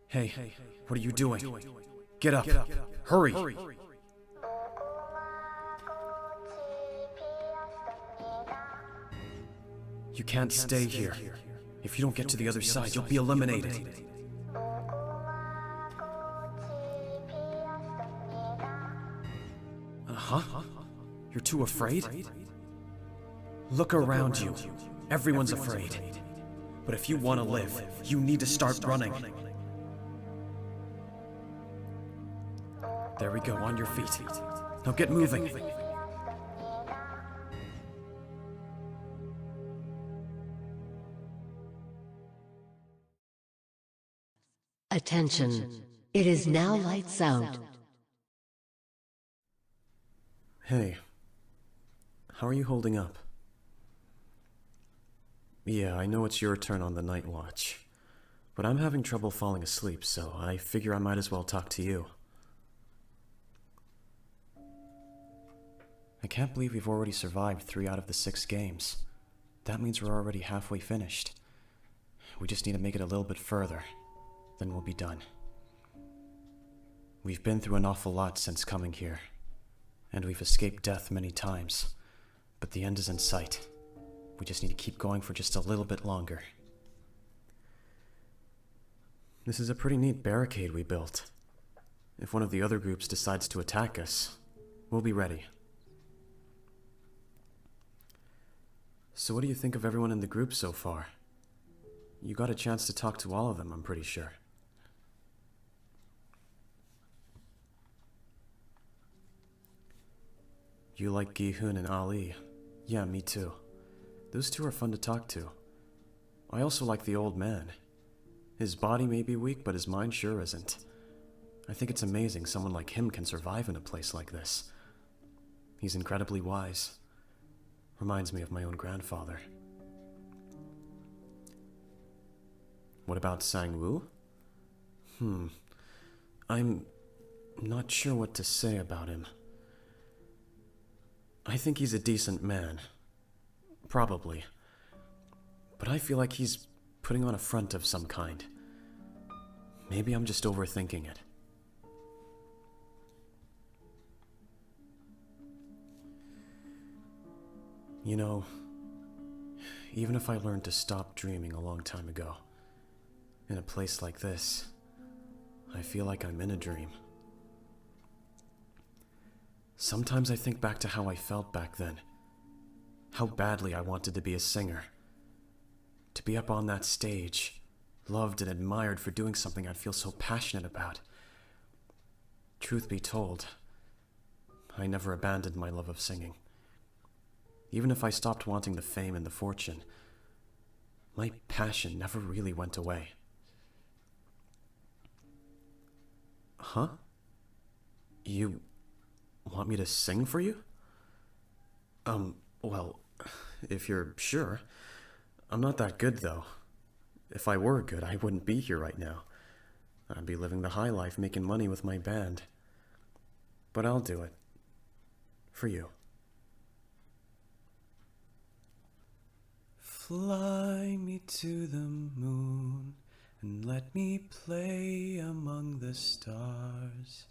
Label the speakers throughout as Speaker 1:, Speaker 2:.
Speaker 1: Hey, what are you doing? Get up! Hurry! You can't stay here. If you don't get to the other side, you'll be eliminated. Huh? You're too afraid? Look around you. Everyone's afraid. But if you want to live, you need to start running. There we go, on your feet. Now get moving.
Speaker 2: Attention. It is now lights out.
Speaker 1: Hey, how are you holding up? Yeah, I know it's your turn on the night watch, but I'm having trouble falling asleep, so I figure I might as well talk to you. I can't believe we've already survived 3 out of the 6 games. That means we're already halfway finished. We just need to make it a little bit further, then we'll be done. We've been through an awful lot since coming here, and we've escaped death many times, but the end is in sight. We just need to keep going for just a little bit longer. This is a pretty neat barricade we built. If one of the other groups decides to attack us, we'll be ready. So what do you think of everyone in the group so far? You got a chance to talk to all of them, I'm pretty sure. You like Gi-hun and Ali? Yeah, me too. Those two are fun to talk to. I also like the old man. His body may be weak, but his mind sure isn't. I think it's amazing someone like him can survive in a place like this. He's incredibly wise. Reminds me of my own grandfather. What about Sang-woo? I'm not sure what to say about him. I think he's a decent man. Probably. But I feel like he's putting on a front of some kind. Maybe I'm just overthinking it. You know, even if I learned to stop dreaming a long time ago, in a place like this, I feel like I'm in a dream. Sometimes I think back to how I felt back then. How badly I wanted to be a singer. To be up on that stage, loved and admired for doing something I'd feel so passionate about. Truth be told, I never abandoned my love of singing. Even if I stopped wanting the fame and the fortune, my passion never really went away. Huh? You want me to sing for you? Well, if you're sure. I'm not that good, though. If I were good, I wouldn't be here right now. I'd be living the high life, making money with my band. But I'll do it. For you. Fly me to the moon and let me play among the stars.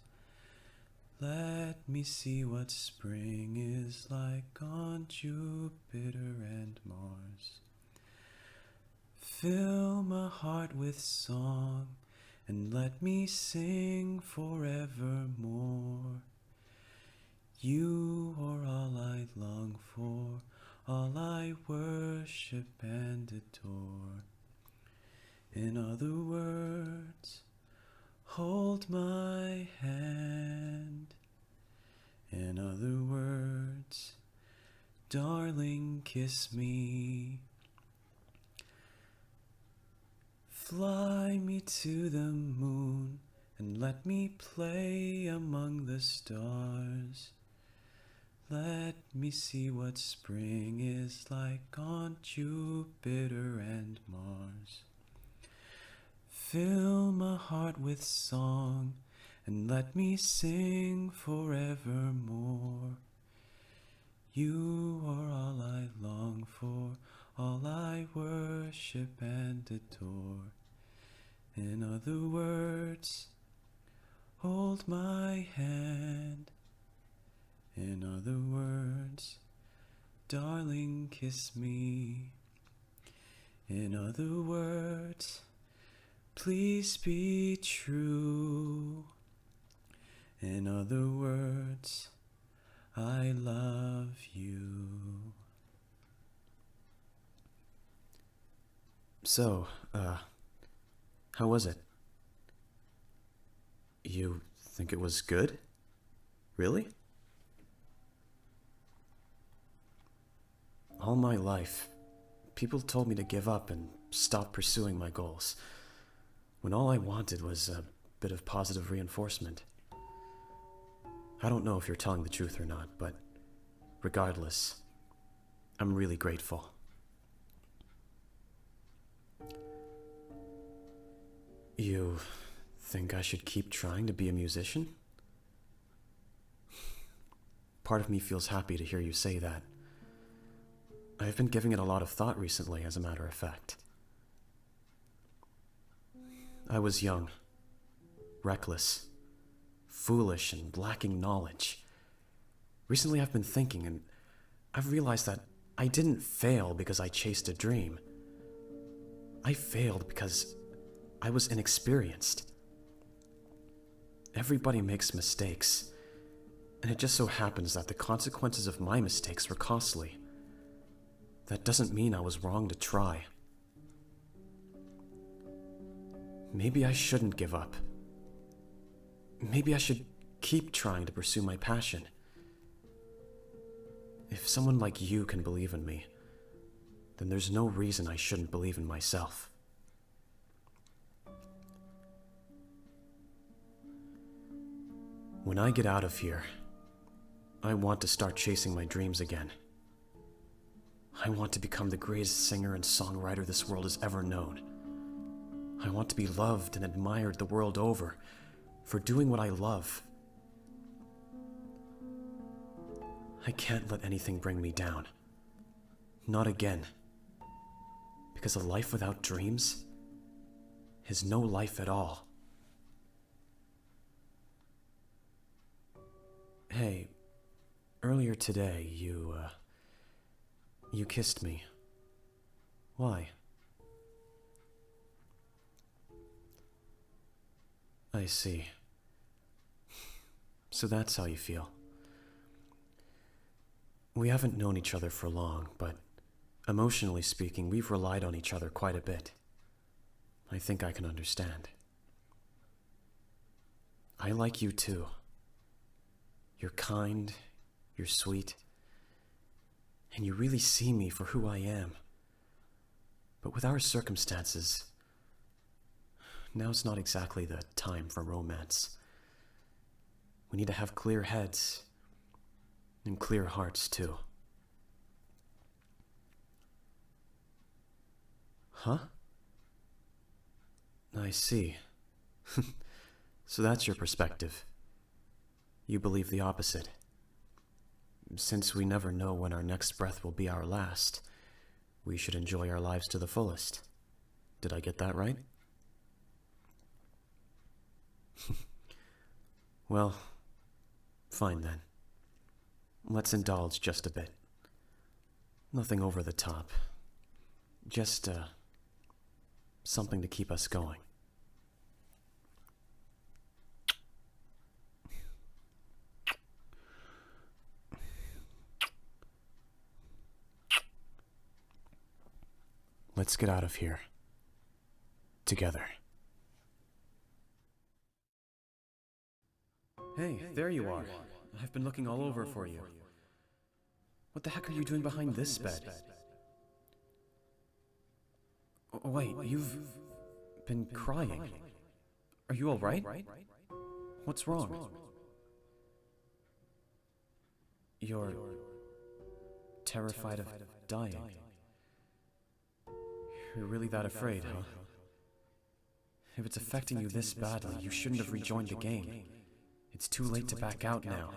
Speaker 1: Let me see what spring is like on Jupiter and Mars. Fill my heart with song and let me sing forevermore. You are all I long for, all I worship and adore. In other words, hold my hand. In other words, darling, kiss me. Fly me to the moon and let me play among the stars. Let me see what spring is like on Jupiter and Mars. Fill my heart with song and let me sing forevermore. You are all I long for, all I worship and adore. In other words, hold my hand. In other words, darling, kiss me. In other words, please be true. In other words, I love you. So, how was it? You think it was good? Really? All my life, people told me to give up and stop pursuing my goals, when all I wanted was a bit of positive reinforcement. I don't know if you're telling the truth or not, but regardless, I'm really grateful. You think I should keep trying to be a musician? Part of me feels happy to hear you say that. I've been giving it a lot of thought recently, as a matter of fact. I was young, reckless, foolish, and lacking knowledge. Recently I've been thinking, and I've realized that I didn't fail because I chased a dream. I failed because I was inexperienced. Everybody makes mistakes, and it just so happens that the consequences of my mistakes were costly. That doesn't mean I was wrong to try. Maybe I shouldn't give up. Maybe I should keep trying to pursue my passion. If someone like you can believe in me, then there's no reason I shouldn't believe in myself. When I get out of here, I want to start chasing my dreams again. I want to become the greatest singer and songwriter this world has ever known. I want to be loved and admired the world over for doing what I love. I can't let anything bring me down. Not again. Because a life without dreams is no life at all. Hey, earlier today you kissed me. Why? I see. So that's how you feel. We haven't known each other for long, but emotionally speaking, we've relied on each other quite a bit. I think I can understand. I like you too. You're kind, you're sweet, and you really see me for who I am. But with our circumstances, now's not exactly the time for romance. We need to have clear heads, and clear hearts too. Huh? I see. So that's your perspective. You believe the opposite. Since we never know when our next breath will be our last, we should enjoy our lives to the fullest. Did I get that right? Well, fine then. Let's indulge just a bit. Nothing over the top. Just, something to keep us going. Let's get out of here. Together. Hey, there you are. I've been looking all over for you. What the heck are you doing behind this bed? Oh, wait, you've been crying. Are you alright? What's wrong? You're terrified of dying. You're really that afraid, huh? If it's affecting you this badly, you shouldn't have rejoined the game. It's too late to back out now.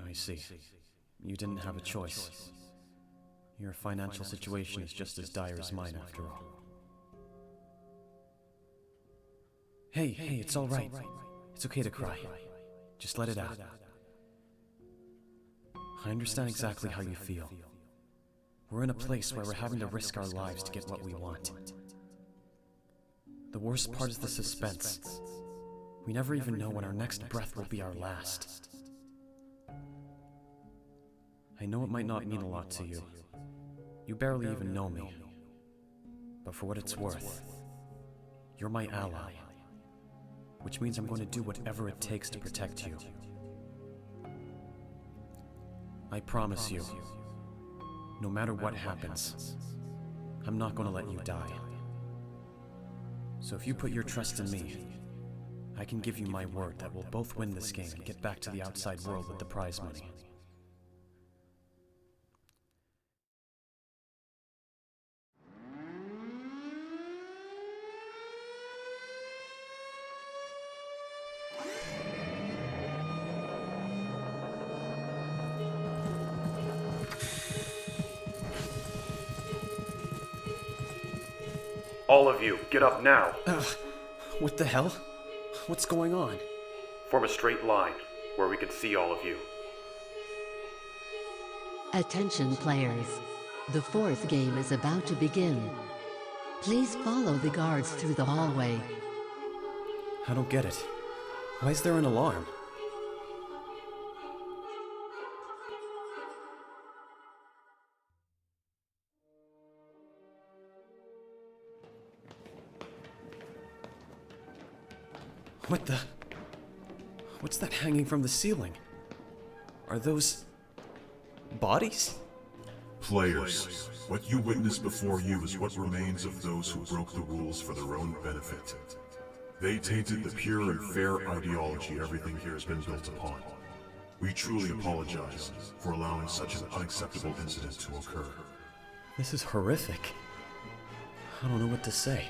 Speaker 1: I see. You didn't have a choice. Your financial situation is just as dire as mine, after all. Hey, it's all right. It's okay to cry. Just let it out. I understand exactly how you feel. We're in a place where we're having to risk our lives to get what we want. The worst part is the suspense. We never even know when our next breath will be our last. I know it might not mean a lot to you. You barely even know me. But for what it's worth, you're my ally. Which means I'm going to do whatever it takes to protect you. I promise you, no matter what happens, I'm not going to let you die. So if you put your trust in me, I can give you my word that we'll both win this game and get back to the outside world with the prize money.
Speaker 3: All of you, get up now.
Speaker 1: What the hell? What's going on?
Speaker 3: Form a straight line, where we can see all of you.
Speaker 2: Attention players. The fourth game is about to begin. Please follow the guards through the hallway.
Speaker 1: I don't get it. Why is there an alarm? What the... What's that hanging from the ceiling? Are those... bodies?
Speaker 4: Players, what you witnessed before you is what remains of those who broke the rules for their own benefit. They tainted the pure and fair ideology everything here has been built upon. We truly apologize for allowing such an unacceptable incident to occur.
Speaker 1: This is horrific. I don't know what to say.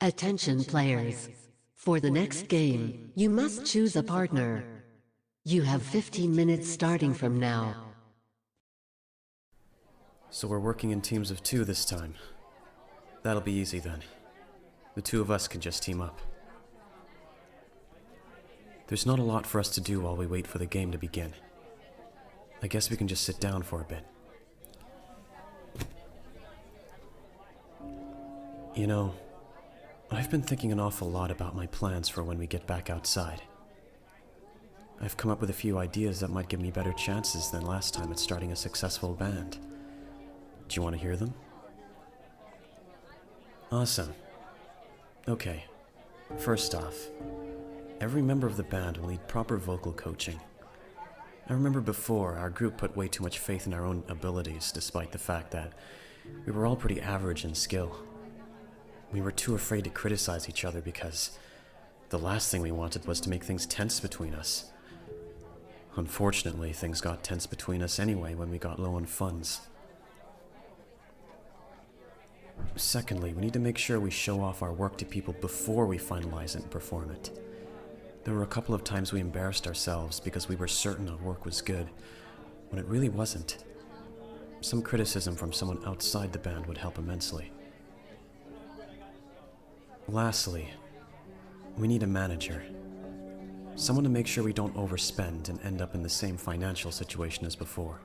Speaker 2: Attention players. For the next game, you must choose a partner. You have 15 minutes starting from now.
Speaker 1: So we're working in teams of 2 this time. That'll be easy then. The 2 of us can just team up. There's not a lot for us to do while we wait for the game to begin. I guess we can just sit down for a bit. You know, I've been thinking an awful lot about my plans for when we get back outside. I've come up with a few ideas that might give me better chances than last time at starting a successful band. Do you want to hear them? Awesome. Okay. First off, every member of the band will need proper vocal coaching. I remember before, our group put way too much faith in our own abilities, despite the fact that we were all pretty average in skill. We were too afraid to criticize each other because the last thing we wanted was to make things tense between us. Unfortunately, things got tense between us anyway when we got low on funds. Secondly, we need to make sure we show off our work to people before we finalize it and perform it. There were a couple of times we embarrassed ourselves because we were certain our work was good, when it really wasn't. Some criticism from someone outside the band would help immensely. Lastly, we need a manager. Someone to make sure we don't overspend and end up in the same financial situation as before.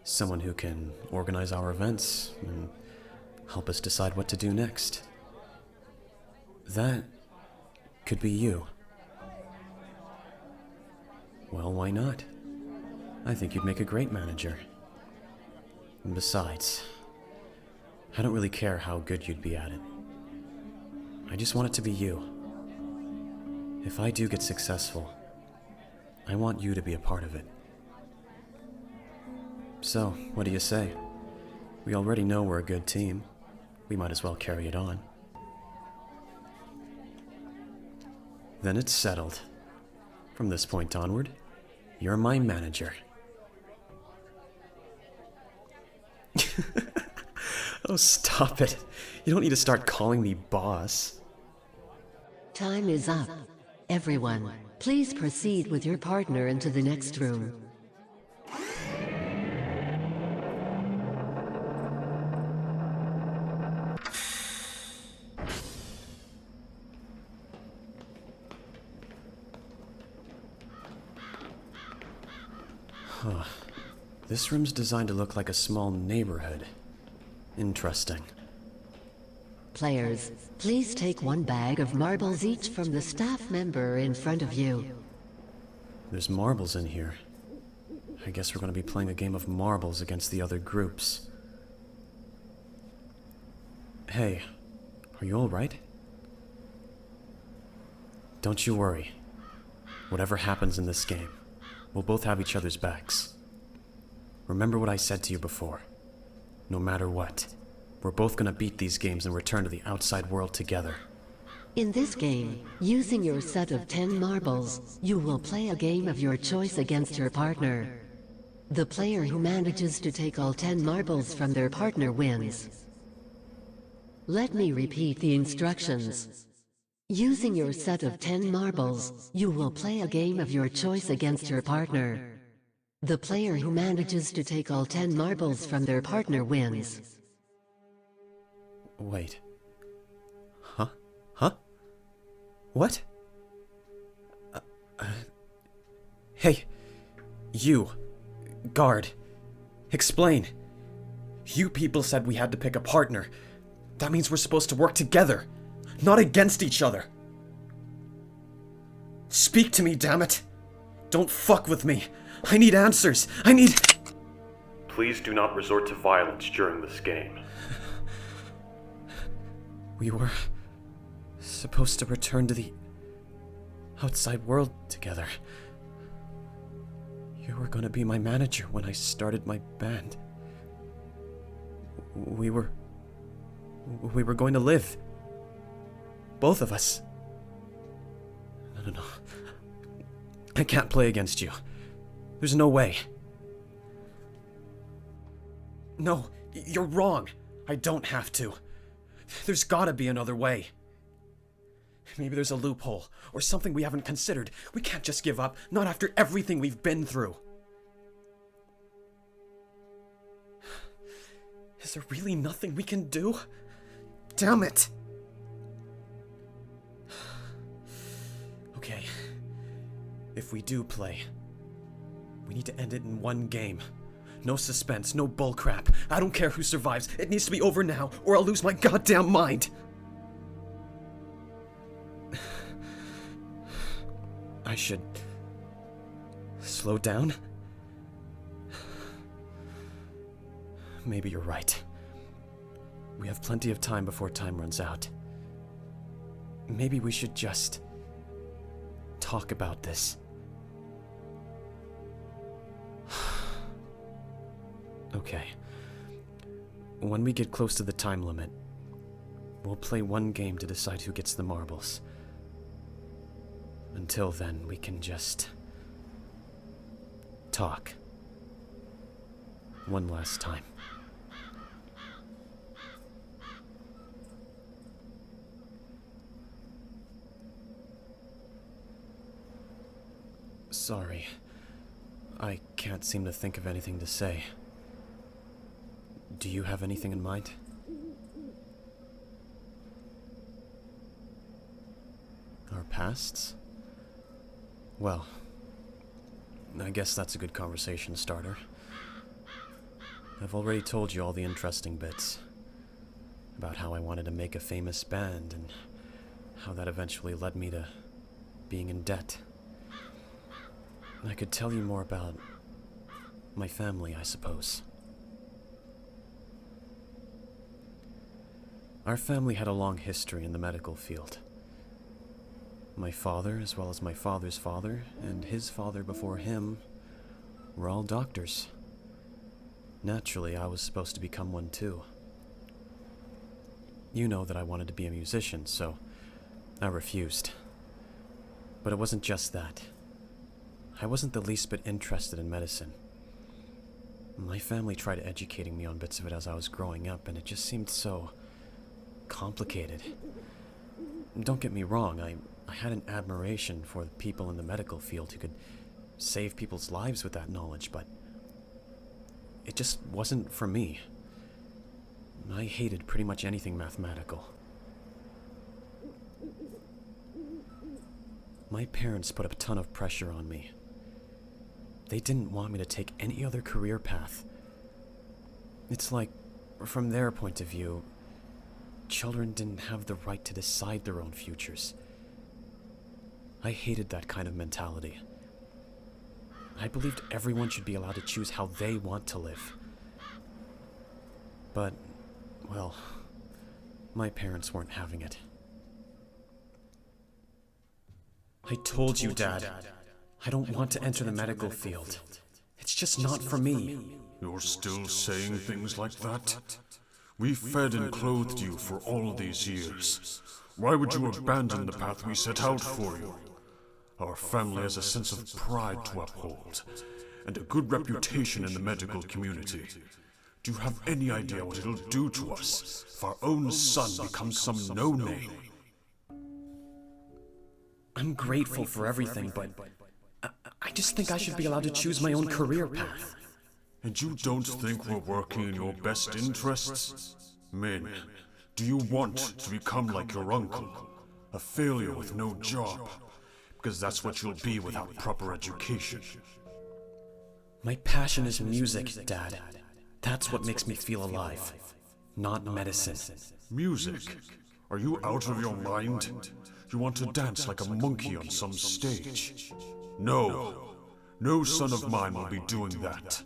Speaker 1: Someone who can organize our events and help us decide what to do next. That could be you. Well, why not? I think you'd make a great manager. And besides, I don't really care how good you'd be at it. I just want it to be you. If I do get successful, I want you to be a part of it. So, what do you say? We already know we're a good team. We might as well carry it on. Then it's settled. From this point onward, you're my manager. Oh, stop it. You don't need to start calling me boss.
Speaker 2: Time is up. Everyone, Please proceed with your partner into the next room.
Speaker 1: Huh. This room's designed to look like a small neighborhood. Interesting.
Speaker 2: Players, please take one bag of marbles each from the staff member in front of you.
Speaker 1: There's marbles in here. I guess we're going to be playing a game of marbles against the other groups. Hey, are you alright? Don't you worry. Whatever happens in this game, we'll both have each other's backs. Remember what I said to you before. No matter what, we're both gonna beat these games and return to the outside world together.
Speaker 2: In this game, using your set of 10 marbles, you will play a game of your choice against your partner. The player who manages to take all 10 marbles from their partner wins. Let me repeat the instructions. Using your set of 10 marbles, you will play a game of your choice against your partner. The player who manages to take all 10 marbles from their partner wins.
Speaker 1: Wait. Huh? Huh? What? Hey, you, guard, explain. You people said we had to pick a partner. That means we're supposed to work together, not against each other. Speak to me, damn it. Don't fuck with me. I need answers. I need...
Speaker 3: Please do not resort to violence during this game.
Speaker 1: We were supposed to return to the outside world together. You were going to be my manager when I started my band. We were going to live. Both of us. No. I can't play against you. There's no way. No, you're wrong. I don't have to. There's gotta be another way. Maybe there's a loophole, or something we haven't considered. We can't just give up, not after everything we've been through. Is there really nothing we can do? Damn it! Okay. If we do play, we need to end it in one game. No suspense, no bullcrap. I don't care who survives. It needs to be over now, or I'll lose my goddamn mind. I should slow down? Maybe you're right. We have plenty of time before time runs out. Maybe we should just talk about this. Okay. When we get close to the time limit, we'll play one game to decide who gets the marbles. Until then, we can just talk. One last time. Sorry. I can't seem to think of anything to say. Do you have anything in mind? Our pasts? Well, I guess that's a good conversation starter. I've already told you all the interesting bits. About how I wanted to make a famous band, and how that eventually led me to being in debt. I could tell you more about my family, I suppose. Our family had a long history in the medical field. My father, as well as my father's father, and his father before him, were all doctors. Naturally, I was supposed to become one too. You know that I wanted to be a musician, so I refused. But it wasn't just that. I wasn't the least bit interested in medicine. My family tried educating me on bits of it as I was growing up, and it just seemed so complicated. Don't get me wrong, I had an admiration for the people in the medical field who could save people's lives with that knowledge, but it just wasn't for me. I hated pretty much anything mathematical. My parents put a ton of pressure on me. They didn't want me to take any other career path. It's like, from their point of view, children didn't have the right to decide their own futures. I hated that kind of mentality. I believed everyone should be allowed to choose how they want to live. But, well, my parents weren't having it. I told you, Dad, I don't want to enter the medical field. It's just not for me.
Speaker 4: You're still saying things like that? We fed and clothed you for all these years. Why would you abandon the path we set out for you? Our family has a sense of pride to uphold, and a good reputation in the medical community. Do you have any idea what it'll do to us if our own son becomes some no-name?
Speaker 1: I'm grateful for everything, but I just think I should be allowed to choose my own career path.
Speaker 4: And you don't think we're working in your best interests? Min, do you want to become like your uncle? A failure with no job? Because that's what you'll be without proper education.
Speaker 1: My passion is music, Dad. That's what makes me feel alive, not medicine.
Speaker 4: Music? Are you out of your mind? You want to dance like a monkey on some stage? No. No son of mine will be doing that.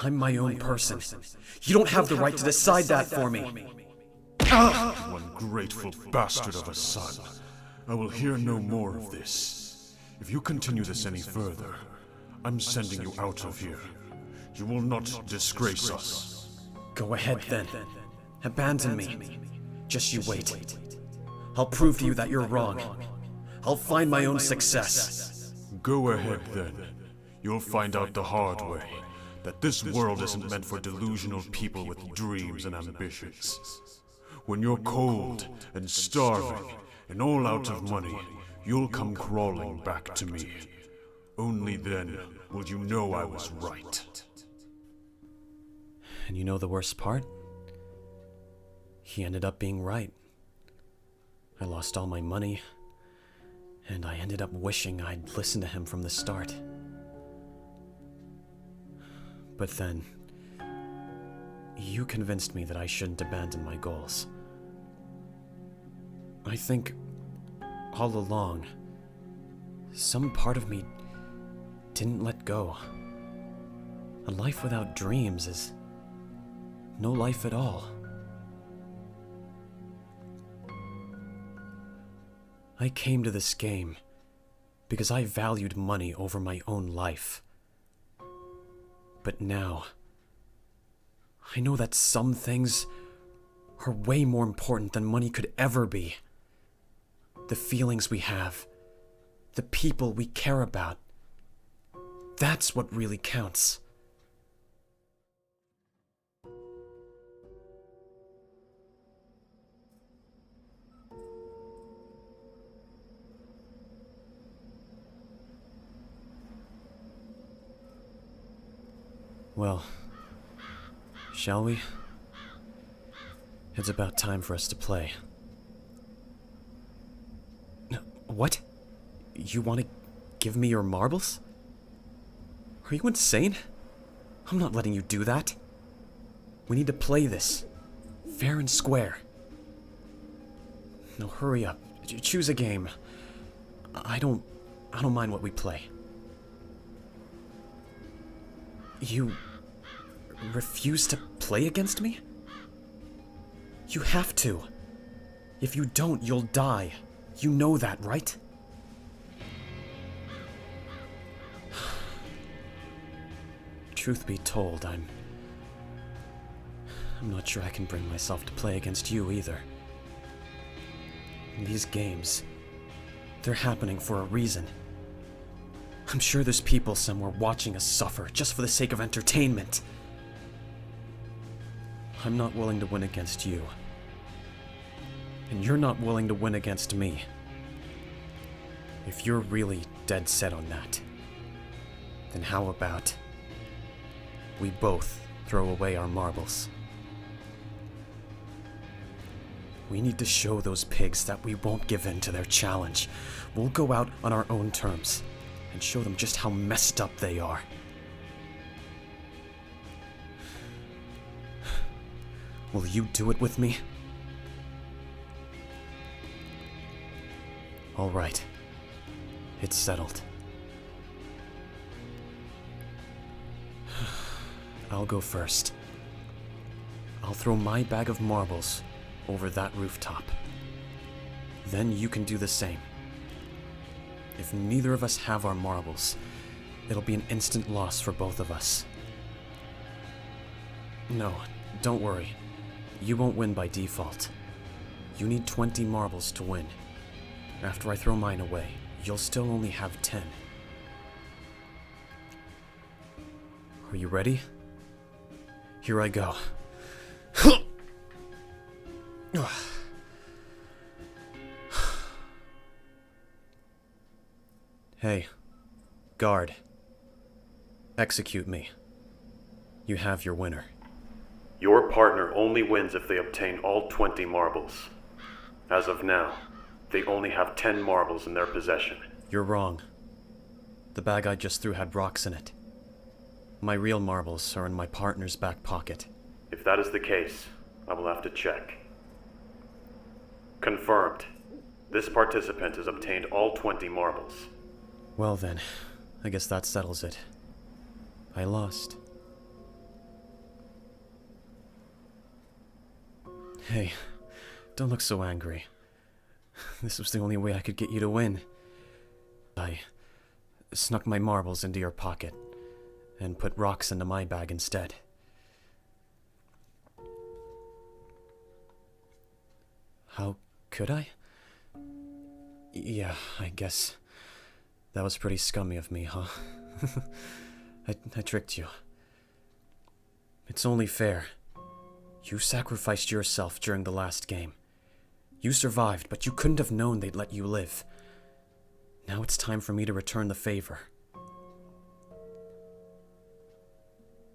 Speaker 1: I'm my own person. You don't have the right to decide that for me.
Speaker 4: You ungrateful bastard of a son. I will hear no more of this. If you continue this any further, I'm sending you out of here. You will not disgrace us.
Speaker 1: Go ahead then. Abandon me. Just you wait. I'll prove to you that you're wrong. I'll find my own success.
Speaker 4: Go ahead then. You'll find out the hard way that this world isn't meant for delusional people with dreams and ambitions. When you're cold and starving and all out of money, you'll come crawling back to me. Only then will you know I was right.
Speaker 1: And you know the worst part? He ended up being right. I lost all my money, and I ended up wishing I'd listened to him from the start. But then, you convinced me that I shouldn't abandon my goals. I think, all along, some part of me didn't let go. A life without dreams is no life at all. I came to this game because I valued money over my own life. But now, I know that some things are way more important than money could ever be. The feelings we have, the people we care about, that's what really counts. Well, shall we? It's about time for us to play. What? You want to give me your marbles? Are you insane? I'm not letting you do that. We need to play this. Fair and square. Now hurry up. Choose a game. I don't mind what we play. You refuse to play against me? You have to. If you don't, you'll die. You know that, right? Truth be told, I'm not sure I can bring myself to play against you either. These games, they're happening for a reason. I'm sure there's people somewhere watching us suffer just for the sake of entertainment. I'm not willing to win against you. And you're not willing to win against me. If you're really dead set on that, then how about we both throw away our marbles? We need to show those pigs that we won't give in to their challenge. We'll go out on our own terms and show them just how messed up they are. Will you do it with me? All right. It's settled. I'll go first. I'll throw my bag of marbles over that rooftop. Then you can do the same. If neither of us have our marbles, it'll be an instant loss for both of us. No, don't worry. You won't win by default. You need 20 marbles to win. After I throw mine away, you'll still only have 10. Are you ready? Here I go. Hey, guard. Execute me. You have your winner.
Speaker 3: Your partner only wins if they obtain all 20 marbles. As of now, they only have 10 marbles in their possession.
Speaker 1: You're wrong. The bag I just threw had rocks in it. My real marbles are in my partner's back pocket.
Speaker 3: If that is the case, I will have to check. Confirmed. This participant has obtained all 20 marbles.
Speaker 1: Well then, I guess that settles it. I lost. Hey, don't look so angry. This was the only way I could get you to win. I snuck my marbles into your pocket and put rocks into my bag instead. How could I? Yeah, I guess that was pretty scummy of me, huh? I tricked you. It's only fair. You sacrificed yourself during the last game. You survived, but you couldn't have known they'd let you live. Now it's time for me to return the favor.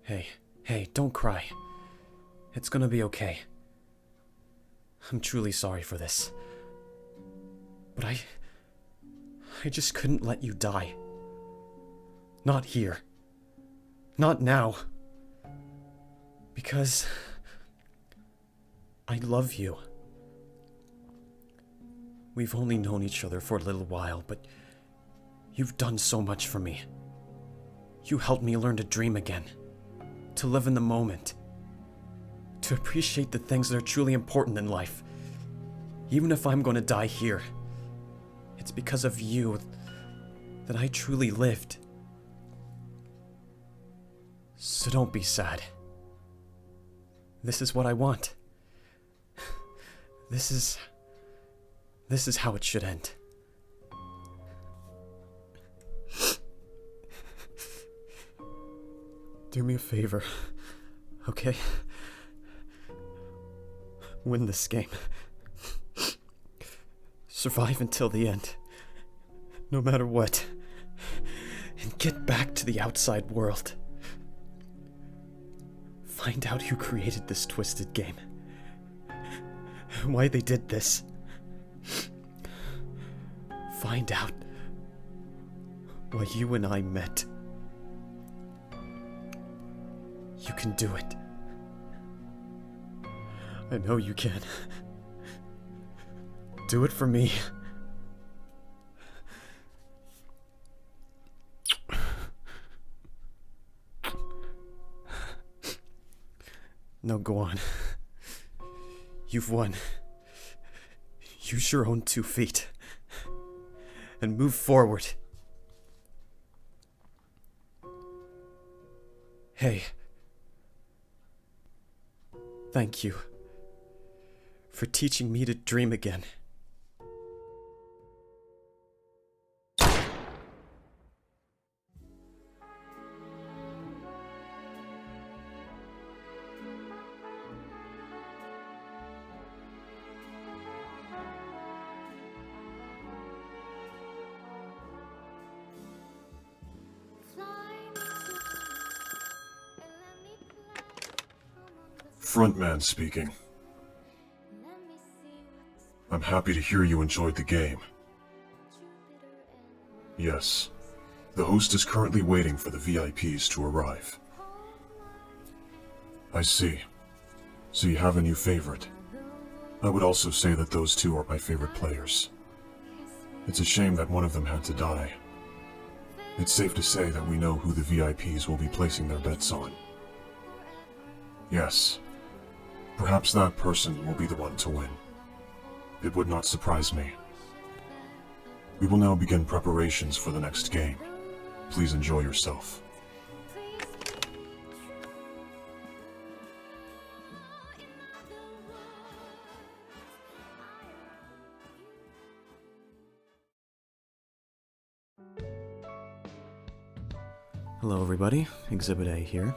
Speaker 1: Hey, don't cry. It's gonna be okay. I'm truly sorry for this. But I just couldn't let you die. Not here. Not now. Because I love you. We've only known each other for a little while, but you've done so much for me. You helped me learn to dream again, to live in the moment, to appreciate the things that are truly important in life. Even if I'm going to die here, it's because of you that I truly lived. So don't be sad. This is what I want. This is how it should end. Do me a favor, okay? Win this game. Survive until the end, no matter what, and get back to the outside world. Find out who created this twisted game, why they did this. Find out why you and I met. You can do it. I know you can. Do it for me. Now go on. You've won. Use your own 2 feet. And move forward. Hey. Thank you for teaching me to dream again.
Speaker 4: frontman speaking. I'm happy to hear you enjoyed the game. Yes, the host is currently waiting for the VIPs to arrive. I see. So you have a new favorite. I would also say that those two are my favorite players. It's a shame that one of them had to die. It's safe to say that we know who the VIPs will be placing their bets on. Yes, perhaps that person will be the one to win. It would not surprise me. We will now begin preparations for the next game. Please enjoy yourself.
Speaker 1: Hello everybody, Exhibit A here.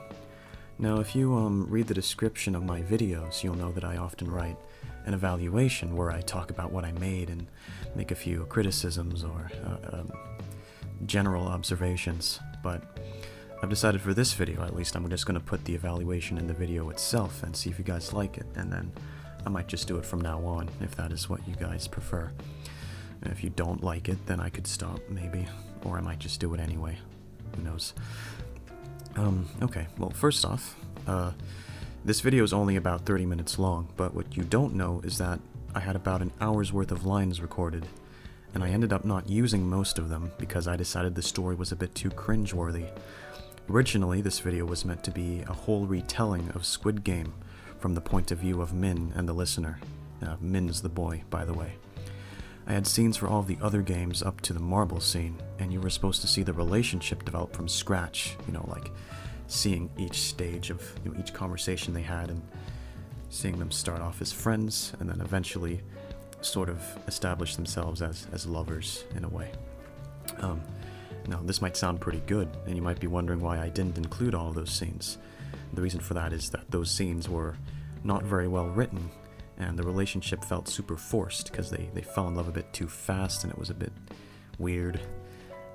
Speaker 1: Now if you read the description of my videos, you'll know that I often write an evaluation where I talk about what I made and make a few criticisms or general observations, but I've decided for this video at least I'm just going to put the evaluation in the video itself and see if you guys like it, and then I might just do it from now on if that is what you guys prefer. And if you don't like it, then I could stop maybe, or I might just do it anyway. Who knows? Okay, well, first off, this video is only about 30 minutes long, but what you don't know is that I had about an hour's worth of lines recorded, and I ended up not using most of them because I decided the story was a bit too cringeworthy. Originally, this video was meant to be a whole retelling of Squid Game from the point of view of Min and the listener. Min's the boy, by the way. I had scenes for all the other games up to the marble scene, and you were supposed to see the relationship develop from scratch, like seeing each stage of each conversation they had and seeing them start off as friends and then eventually sort of establish themselves as lovers in a way. Now this might sound pretty good, and you might be wondering why I didn't include all of those scenes. The reason for that is that those scenes were not very well written, and the relationship felt super forced because they fell in love a bit too fast and it was a bit weird.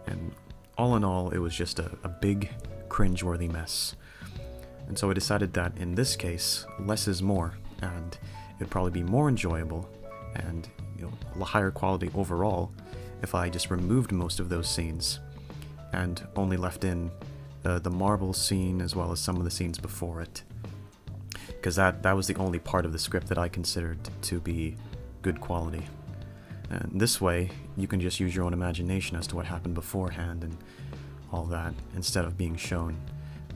Speaker 1: And all in all, it was just a big, cringeworthy mess. And so I decided that in this case, less is more, and it'd probably be more enjoyable and a higher quality overall if I just removed most of those scenes and only left in the marble scene as well as some of the scenes before it. Because that was the only part of the script that I considered to be good quality. And this way, you can just use your own imagination as to what happened beforehand and all that, instead of being shown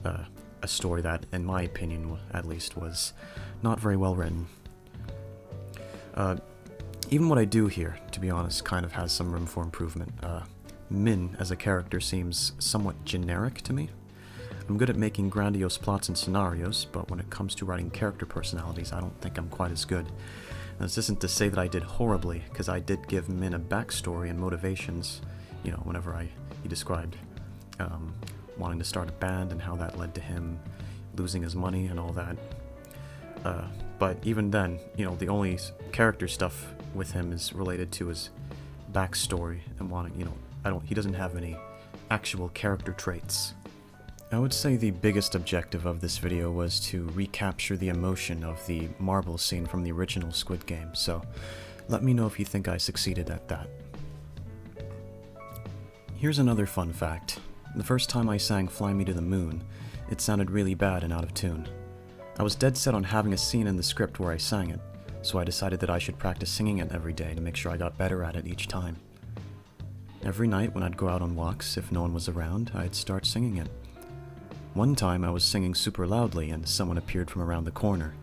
Speaker 1: a story that, in my opinion at least, was not very well written. Even what I do here, to be honest, kind of has some room for improvement. Min, as a character, seems somewhat generic to me. I'm good at making grandiose plots and scenarios, but when it comes to writing character personalities, I don't think I'm quite as good. Now, this isn't to say that I did horribly, because I did give Min a backstory and motivations, whenever he described wanting to start a band and how that led to him losing his money and all that. But even then, the only character stuff with him is related to his backstory and wanting, he doesn't have any actual character traits. I would say the biggest objective of this video was to recapture the emotion of the marble scene from the original Squid Game, so let me know if you think I succeeded at that. Here's another fun fact. The first time I sang Fly Me to the Moon, it sounded really bad and out of tune. I was dead set on having a scene in the script where I sang it, so I decided that I should practice singing it every day to make sure I got better at it each time. Every night when I'd go out on walks, if no one was around, I'd start singing it. One time I was singing super loudly and someone appeared from around the corner,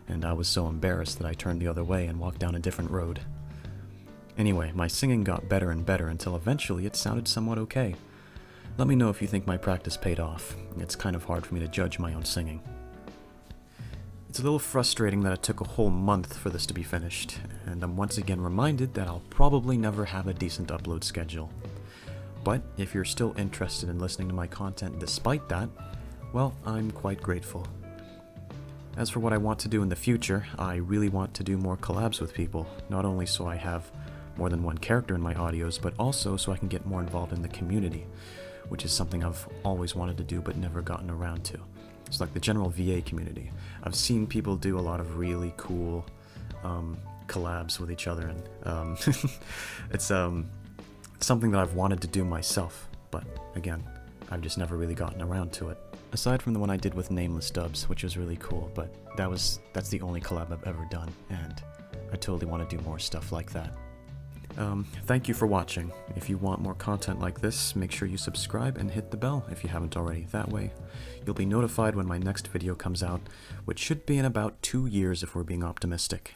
Speaker 1: and I was so embarrassed that I turned the other way and walked down a different road. Anyway, my singing got better and better until eventually it sounded somewhat okay. Let me know if you think my practice paid off. It's kind of hard for me to judge my own singing. It's a little frustrating that it took a whole month for this to be finished, and I'm once again reminded that I'll probably never have a decent upload schedule. But if you're still interested in listening to my content despite that, well, I'm quite grateful. As for what I want to do in the future, I really want to do more collabs with people, not only so I have more than one character in my audios, but also so I can get more involved in the community, which is something I've always wanted to do but never gotten around to. It's like the general VA community. I've seen people do a lot of really cool collabs with each other, and it's something that I've wanted to do myself, but again, I've just never really gotten around to it. Aside from the one I did with Nameless Dubs, which was really cool, but that's the only collab I've ever done, and I totally want to do more stuff like that. Thank you for watching. If you want more content like this, make sure you subscribe and hit the bell if you haven't already. That way, you'll be notified when my next video comes out, which should be in about 2 years if we're being optimistic.